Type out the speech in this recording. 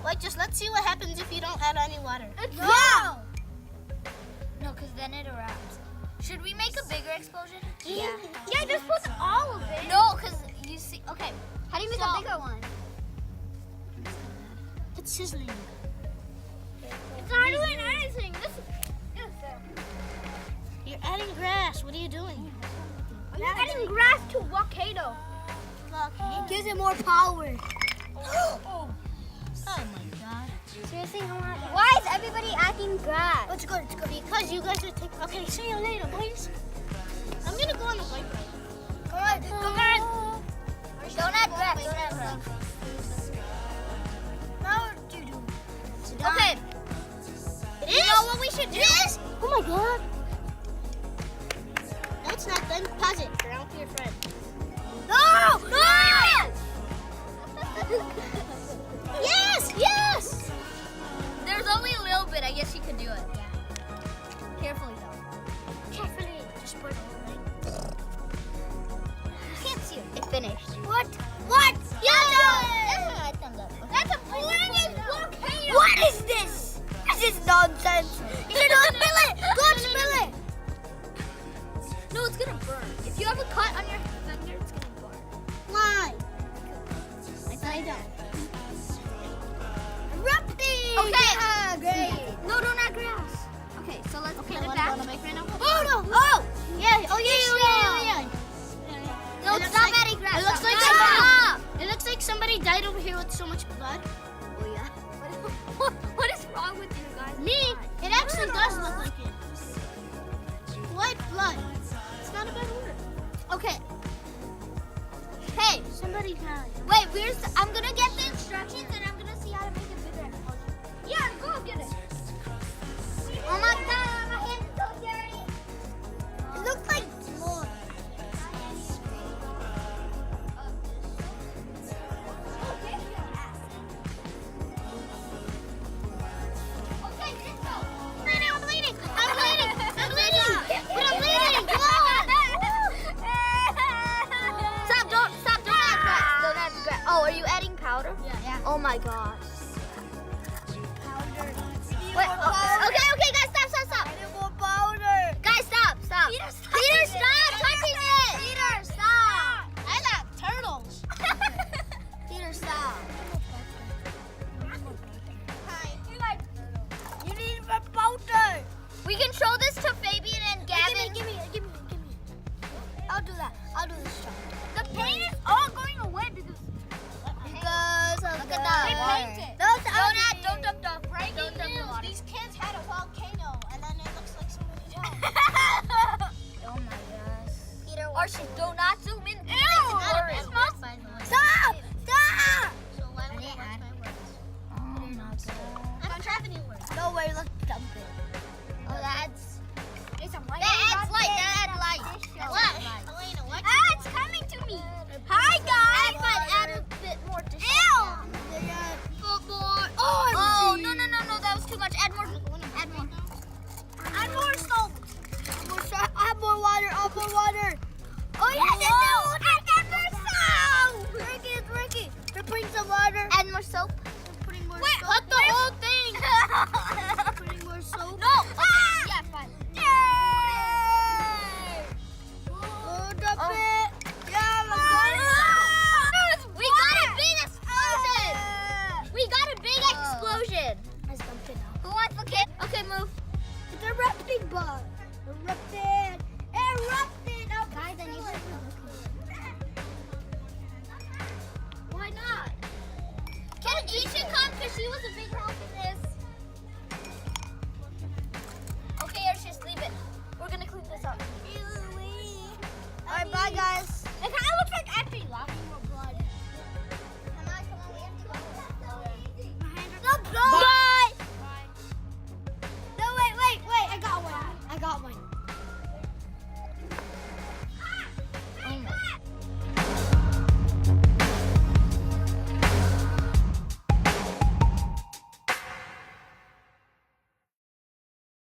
Wait, just let's see what happens if you don't add any water. No! No, because then it erupts. Should we make a bigger explosion? Yeah. Yeah, just put all of it. No, because you see, okay. How do you make a bigger one? It's sizzling. It's not doing anything. You're adding grass. What are you doing? I'm adding grass to volcano. It gives it more power. Oh my god. Seriously, why is everybody adding grass? It's good, it's good. Because you guys are taking... Okay, see you later, boys. I'm gonna go on the bike ride. Come on. Don't add grass. Don't add grass. Now what do you do? Okay. You know what we should do? Oh my god. No, it's not done. Pause it. You're out to your friend. No! Yes! Yes! There's only a little bit. I guess you could do it. Yeah. Carefully, though. Carefully. Just pour it over. Can't see it. It finished. What? Yeah! Thumbs up. That's a flaming volcano! What is this? This is nonsense. You don't spill it! Don't spill it! No, it's gonna burn. If you have a cut on your finger, it's gonna burn. Why? I don't. Erupting! Okay. Yeah, great. No, don't add grass. Okay, so let's put it What back. I'm gonna make right now? Oh, no. Oh! Yeah. Oh, yeah. No, It looks stop like- adding grass. it looks like Stop. It looks like somebody died over here with so much blood. Oh, yeah. What is wrong with you guys? Me? It actually does look like it. White blood. It's not a bad word. Okay. Hey, Somebody died. wait, I'm gonna get the instructions and I'm gonna see how to make a bigger explosion. Yeah, go get it. Oh my god, my hands are so dirty. It looks like blood. Okay, let's go. I'm bleeding. I'm bleeding. I'm bleeding. But I'm bleeding. Come on. Stop, don't add grass. Don't add grass. Oh, are you adding powder? Yeah. Oh my gosh. Powder. Wait, okay, guys, stop. I need more powder. Guys, stop. Peter, stop touching it. Peter, stop. I got turtles. Peter, stop. You need more powder. We can show this to Fabian and Gavin. Give me. I'll do that. I'll do this shot. The paint is all going away because Look at that. They water. painted. Don't dump. Breaking Don't dump the news. water. These kids had a volcano, and then it looks like somebody died. Oh my gosh. Peter, do not zoom in. Ew. It smells by the way. Stop! So why would I watch my words? I don't have any words. No way, let's dump it. Oh, that's. It's a That adds light. What? Elena, what? Ah, it's coming to me. Hi, guys. Add a bit more to Ew. more. Oh, no. That was too much. Add more. Add more soap. Add more water. Oh, yes, it's add more soap. It's working. We're putting some water. Add more soap. Putting more Wait, soap. put the whole thing. Putting more soap. No. Okay. Yeah, fine. Yay! Oh, dump Oh. it. Yeah, let's go. We got a big explosion. Let's dump it now. Who wants the kid? Okay, move. It's erupting, bug. Erupted. Oh, guys, I need to. Why not? Can Isha come? Because she was a big help in